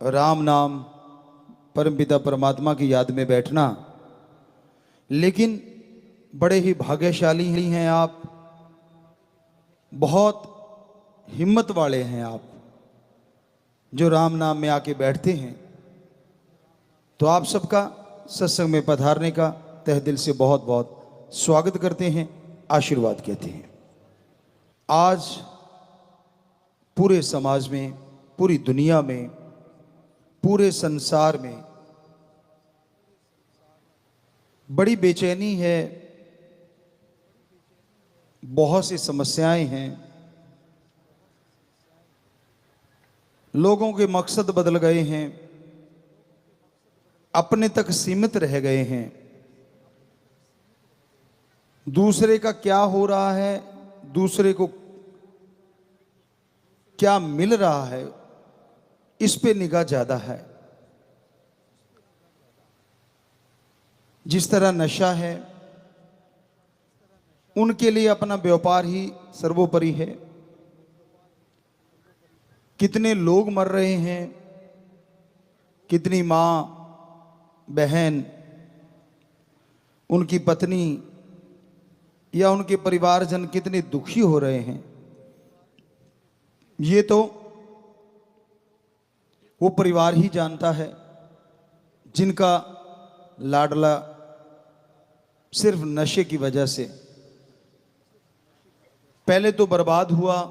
राम नाम, परमपिता परमात्मा की याद में बैठना। लेकिन बड़े ही भाग्यशाली हैं आप, बहुत हिम्मत वाले हैं आप जो राम नाम में आके बैठते हैं। तो आप सबका सत्संग में पधारने का तहे दिल से बहुत बहुत स्वागत करते हैं, आशीर्वाद कहते हैं। आज पूरे समाज में, पूरी दुनिया में, पूरे संसार में बड़ी बेचैनी है, बहुत सी समस्याएं हैं, लोगों के मकसद बदल गए हैं, अपने तक सीमित रह गए हैं। दूसरे का क्या हो रहा है, दूसरे को क्या मिल रहा है, इस पे निगाह ज्यादा है। जिस तरह नशा है, उनके लिए अपना व्यापार ही सर्वोपरि है। कितने लोग मर रहे हैं, कितनी मां बहन, उनकी पत्नी या उनके परिवारजन कितने दुखी हो रहे हैं। ये तो वो परिवार ही जानता है जिनका लाडला सिर्फ नशे की वजह से पहले तो बर्बाद हुआ,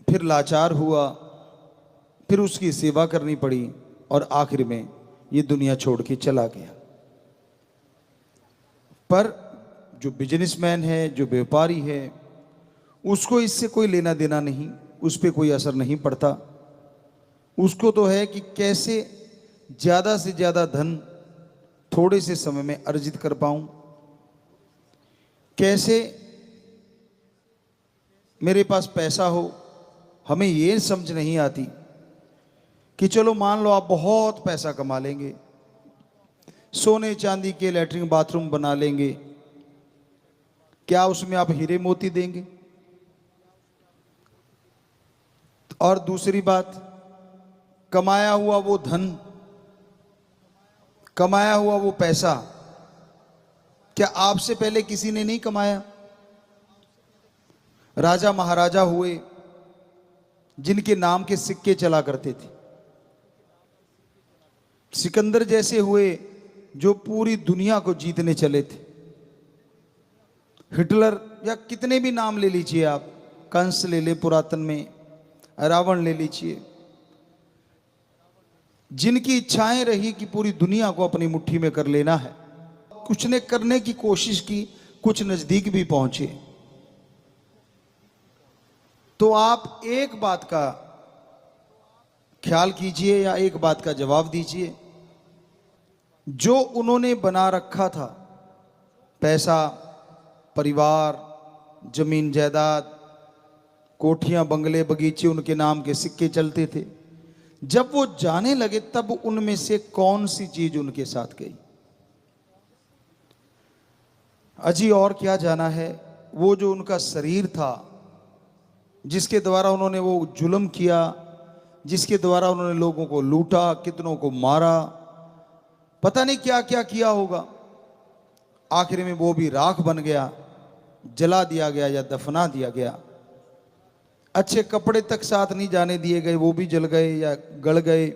फिर लाचार हुआ, फिर उसकी सेवा करनी पड़ी और आखिर में ये दुनिया छोड़ के चला गया। पर जो बिजनेसमैन है, जो व्यापारी है, उसको इससे कोई लेना देना नहीं, उस पर कोई असर नहीं पड़ता। उसको तो है कि कैसे ज्यादा से ज्यादा धन थोड़े से समय में अर्जित कर पाऊं, कैसे मेरे पास पैसा हो। हमें ये समझ नहीं आती कि चलो मान लो आप बहुत पैसा कमा लेंगे, सोने चांदी के लैट्रिन बाथरूम बना लेंगे, क्या उसमें आप हीरे मोती देंगे? और दूसरी बात, कमाया हुआ वो धन, कमाया हुआ वो पैसा क्या आपसे पहले किसी ने नहीं कमाया? राजा महाराजा हुए जिनके नाम के सिक्के चला करते थे, सिकंदर जैसे हुए जो पूरी दुनिया को जीतने चले थे, हिटलर या कितने भी नाम ले लीजिए आप, कंस ले ले पुरातन में, रावण ले लीजिए, जिनकी इच्छाएं रही कि पूरी दुनिया को अपनी मुट्ठी में कर लेना है। कुछ ने करने की कोशिश की, कुछ नजदीक भी पहुंचे। तो आप एक बात का ख्याल कीजिए या एक बात का जवाब दीजिए, जो उन्होंने बना रखा था, पैसा, परिवार, जमीन जायदाद, कोठियां, बंगले, बगीचे, उनके नाम के सिक्के चलते थे, जब वो जाने लगे तब उनमें से कौन सी चीज उनके साथ गई? अजी और क्या जाना है, वो जो उनका शरीर था, जिसके द्वारा उन्होंने वो जुल्म किया, जिसके द्वारा उन्होंने लोगों को लूटा, कितनों को मारा, पता नहीं क्या क्या किया होगा। आखिर में वो भी राख बन गया, जला दिया गया या दफना दिया गया। अच्छे कपड़े तक साथ नहीं जाने दिए गए, वो भी जल गए या गल गए।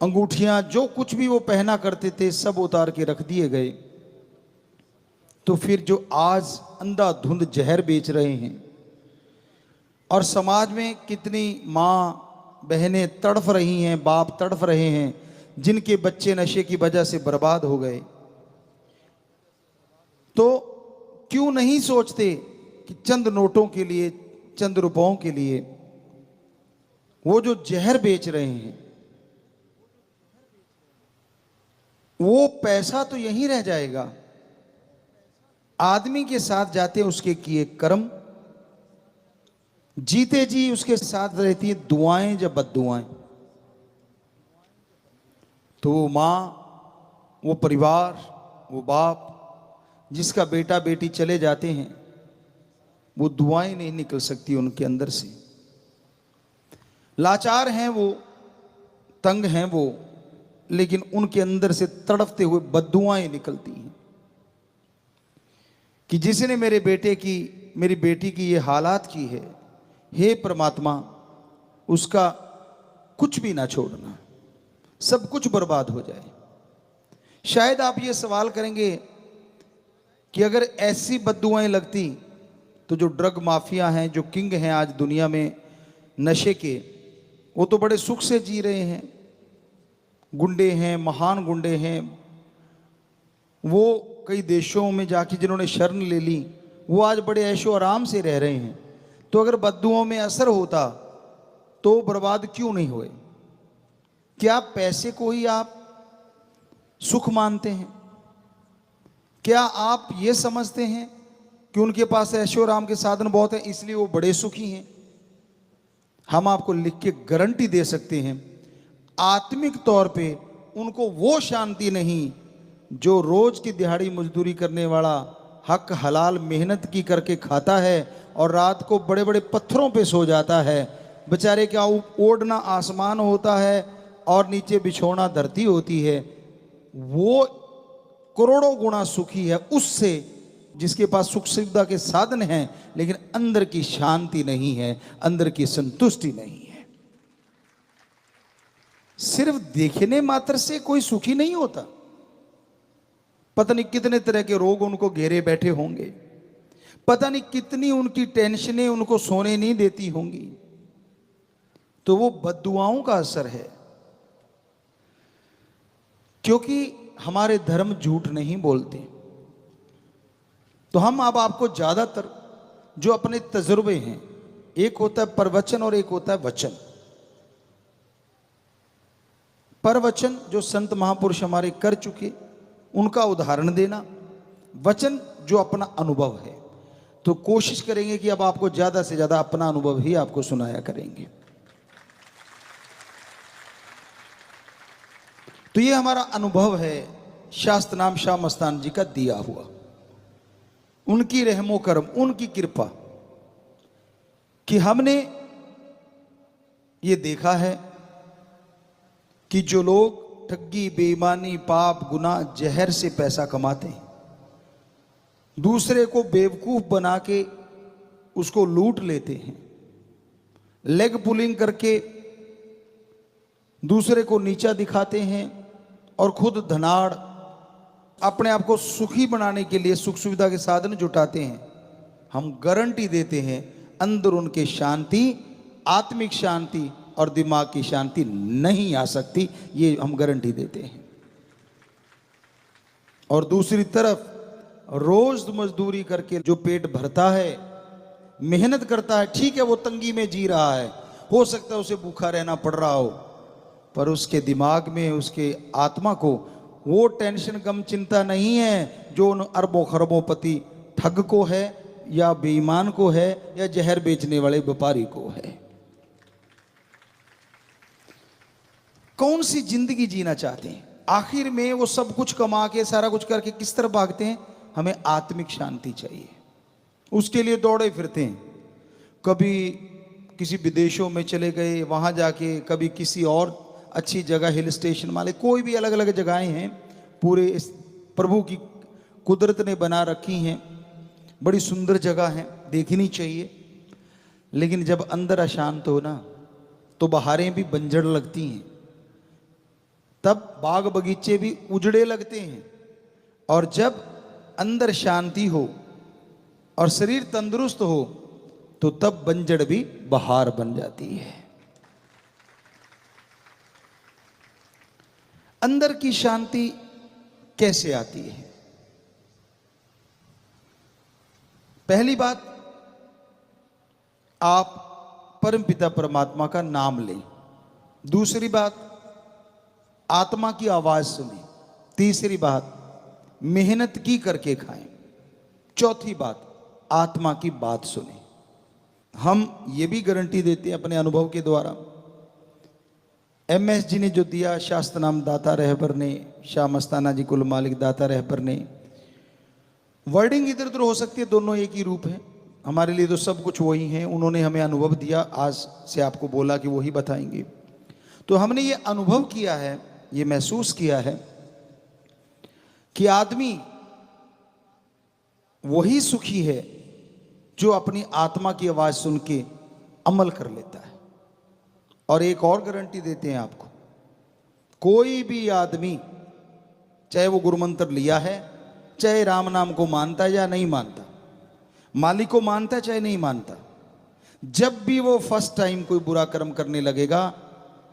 अंगूठियां, जो कुछ भी वो पहना करते थे, सब उतार के रख दिए गए। तो फिर जो आज अंधाधुंध जहर बेच रहे हैं, और समाज में कितनी मां बहनें तड़फ रही हैं, बाप तड़फ रहे हैं, जिनके बच्चे नशे की वजह से बर्बाद हो गए, तो क्यों नहीं सोचते कि चंद नोटों के लिए, चंद रुपयों के लिए वो जो जहर बेच रहे हैं, वो पैसा तो यहीं रह जाएगा। आदमी के साथ जाते उसके किए कर्म, जीते जी उसके साथ रहती है दुआएं या बद्दुआएं। तो वो मां, वो परिवार, वो बाप जिसका बेटा बेटी चले जाते हैं, वो दुआएं नहीं निकल सकती उनके अंदर से। लाचार हैं वो, तंग हैं वो, लेकिन उनके अंदर से तड़पते हुए बद्दुआएं निकलती हैं कि जिसने मेरे बेटे की, मेरी बेटी की ये हालात की है, हे परमात्मा उसका कुछ भी ना छोड़ना, सब कुछ बर्बाद हो जाए। शायद आप ये सवाल करेंगे कि अगर ऐसी बद्दुआएं लगती तो जो ड्रग माफिया हैं, जो किंग हैं आज दुनिया में नशे के, वो तो बड़े सुख से जी रहे हैं, गुंडे हैं, महान गुंडे हैं, वो कई देशों में जाके जिन्होंने शरण ले ली, वो आज बड़े ऐशो आराम से रह रहे हैं। तो अगर बद्दुआओं में असर होता तो बर्बाद क्यों नहीं हुए? क्या पैसे को ही आप सुख मानते हैं? क्या आप ये समझते हैं कि उनके पास ऐशो आराम के साधन बहुत हैं इसलिए वो बड़े सुखी हैं? हम आपको लिख के गारंटी दे सकते हैं, आत्मिक तौर पे उनको वो शांति नहीं जो रोज की दिहाड़ी मजदूरी करने वाला हक हलाल मेहनत की करके खाता है और रात को बड़े बड़े पत्थरों पे सो जाता है। बेचारे क्या ओढ़ना आसमान होता है और नीचे बिछोना धरती होती है। वो करोड़ों गुना सुखी है उससे जिसके पास सुख सुविधा के साधन हैं लेकिन अंदर की शांति नहीं है, अंदर की संतुष्टि नहीं है। सिर्फ देखने मात्र से कोई सुखी नहीं होता। पता नहीं कितने तरह के रोग उनको घेरे बैठे होंगे, पता नहीं कितनी उनकी टेंशनें उनको सोने नहीं देती होंगी। तो वो बद्दुआओं का असर है, क्योंकि हमारे धर्म झूठ नहीं बोलते। तो हम अब आपको ज्यादातर जो अपने तजुर्बे हैं, एक होता है प्रवचन और एक होता है वचन। प्रवचन जो संत महापुरुष हमारे कर चुके उनका उदाहरण देना, वचन जो अपना अनुभव है। तो कोशिश करेंगे कि अब आपको ज्यादा से ज्यादा अपना अनुभव ही आपको सुनाया करेंगे। तो ये हमारा अनुभव है शास्त्र नाम शाह मस्तान जी का दिया हुआ, उनकी रहमो करम, उनकी कृपा कि हमने ये देखा है कि जो लोग ठगी, बेईमानी, पाप, गुनाह, जहर से पैसा कमाते हैं, दूसरे को बेवकूफ बना के उसको लूट लेते हैं, लेग पुलिंग करके दूसरे को नीचा दिखाते हैं और खुद धनाड़ अपने आप को सुखी बनाने के लिए सुख सुविधा के साधन जुटाते हैं, हम गारंटी देते हैं अंदर उनके शांति, आत्मिक शांति और दिमाग की शांति नहीं आ सकती। ये हम गारंटी देते हैं। और दूसरी तरफ रोज मजदूरी करके जो पेट भरता है, मेहनत करता है, ठीक है वो तंगी में जी रहा है, हो सकता है उसे भूखा रहना पड़ रहा हो, पर उसके दिमाग में, उसके आत्मा को वो टेंशन गम चिंता नहीं है जो उन अरबों खरबों पति ठग को है या बेईमान को है या जहर बेचने वाले व्यापारी को है। कौन सी जिंदगी जीना चाहते हैं? आखिर में वो सब कुछ कमा के सारा कुछ करके किस तरह भागते हैं? हमें आत्मिक शांति चाहिए, उसके लिए दौड़े फिरते हैं। कभी किसी विदेशों में चले गए, वहां जाके, कभी किसी और अच्छी जगह, हिल स्टेशन वाले, कोई भी अलग अलग जगहें हैं, पूरे इस प्रभु की कुदरत ने बना रखी हैं, बड़ी सुंदर जगह है, देखनी चाहिए। लेकिन जब अंदर अशांत हो ना तो बहारें भी बंजर लगती हैं, तब बाग बगीचे भी उजड़े लगते हैं। और जब अंदर शांति हो और शरीर तंदुरुस्त हो तो तब बंजड़ भी बहार बन जाती है। अंदर की शांति कैसे आती है? पहली बात, आप परमपिता परमात्मा का नाम लें। दूसरी बात, आत्मा की आवाज सुने। तीसरी बात, मेहनत की करके खाएं। चौथी बात, आत्मा की बात सुने। हम ये भी गारंटी देते हैं अपने अनुभव के द्वारा, MS जी ने जो दिया, शास्त्र नाम दाता रहबर ने, शाह मस्ताना जी कुल मालिक दाता रहबर ने, वर्डिंग इधर उधर हो सकती है, दोनों एक ही रूप है, हमारे लिए तो सब कुछ वही है, उन्होंने हमें अनुभव दिया, आज से आपको बोला कि वही बताएंगे। तो हमने ये अनुभव किया है, ये महसूस किया है कि आदमी वही सुखी है जो अपनी आत्मा की आवाज सुन के अमल कर लेता है। और एक और गारंटी देते हैं आपको, कोई भी आदमी, चाहे वो गुरु मंत्र लिया है, चाहे राम नाम को मानता है या नहीं मानता, मालिक को मानता है चाहे नहीं मानता, जब भी वो फर्स्ट टाइम कोई बुरा कर्म करने लगेगा,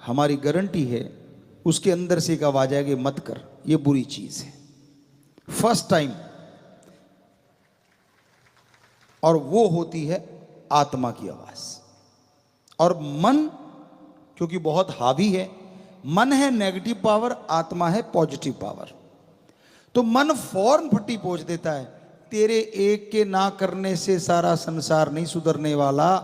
हमारी गारंटी है उसके अंदर से एक आवाज आएगी, मत कर, ये बुरी चीज है, फर्स्ट टाइम। और वो होती है आत्मा की आवाज। और मन क्योंकि बहुत हावी है, मन है नेगेटिव पावर, आत्मा है पॉजिटिव पावर। तो मन फौरन फट्टी पोंछ देता है, तेरे एक के ना करने से सारा संसार नहीं सुधरने वाला,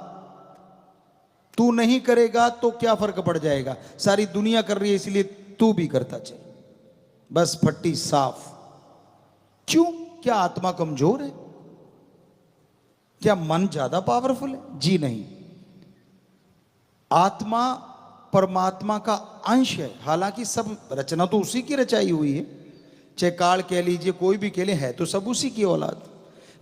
तू नहीं करेगा तो क्या फर्क पड़ जाएगा, सारी दुनिया कर रही है इसलिए तू भी करता चल, बस फट्टी साफ। क्यों? क्या आत्मा कमजोर है? क्या मन ज्यादा पावरफुल है? जी नहीं। आत्मा परमात्मा का अंश है, हालांकि सब रचना तो उसी की रचाई हुई है, चाहे काल कह लीजिए, कोई भी कह ले, है तो सब उसी की औलाद,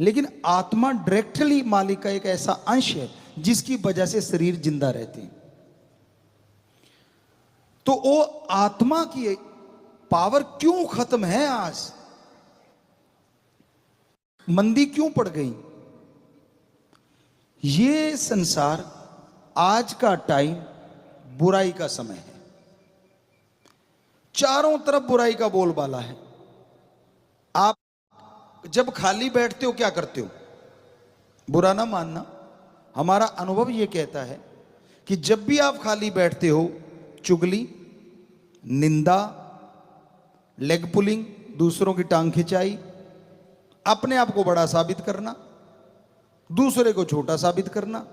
लेकिन आत्मा डायरेक्टली मालिक का एक ऐसा अंश है जिसकी वजह से शरीर जिंदा रहते हैं। तो वो आत्मा की पावर क्यों खत्म है? आज मंदी क्यों पड़ गई? ये संसार, आज का टाइम बुराई का समय है, चारों तरफ बुराई का बोलबाला है। आप जब खाली बैठते हो क्या करते हो? बुरा ना मानना, हमारा अनुभव यह कहता है कि जब भी आप खाली बैठते हो, चुगली, निंदा, लेग पुलिंग, दूसरों की टांग खिंचाई, अपने आप को बड़ा साबित करना, दूसरे को छोटा साबित करना,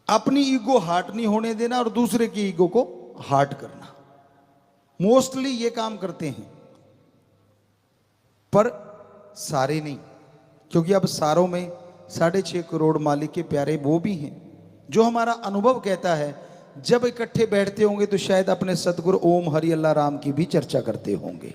अपनी ईगो हार्ट नहीं होने देना और दूसरे की ईगो को हार्ट करना, मोस्टली ये काम करते हैं। पर सारे नहीं, क्योंकि अब सारों में 6.5 करोड़ मालिक के प्यारे वो भी हैं जो हमारा अनुभव कहता है जब इकट्ठे बैठते होंगे तो शायद अपने सतगुरु ओम हरि अल्लाह राम की भी चर्चा करते होंगे।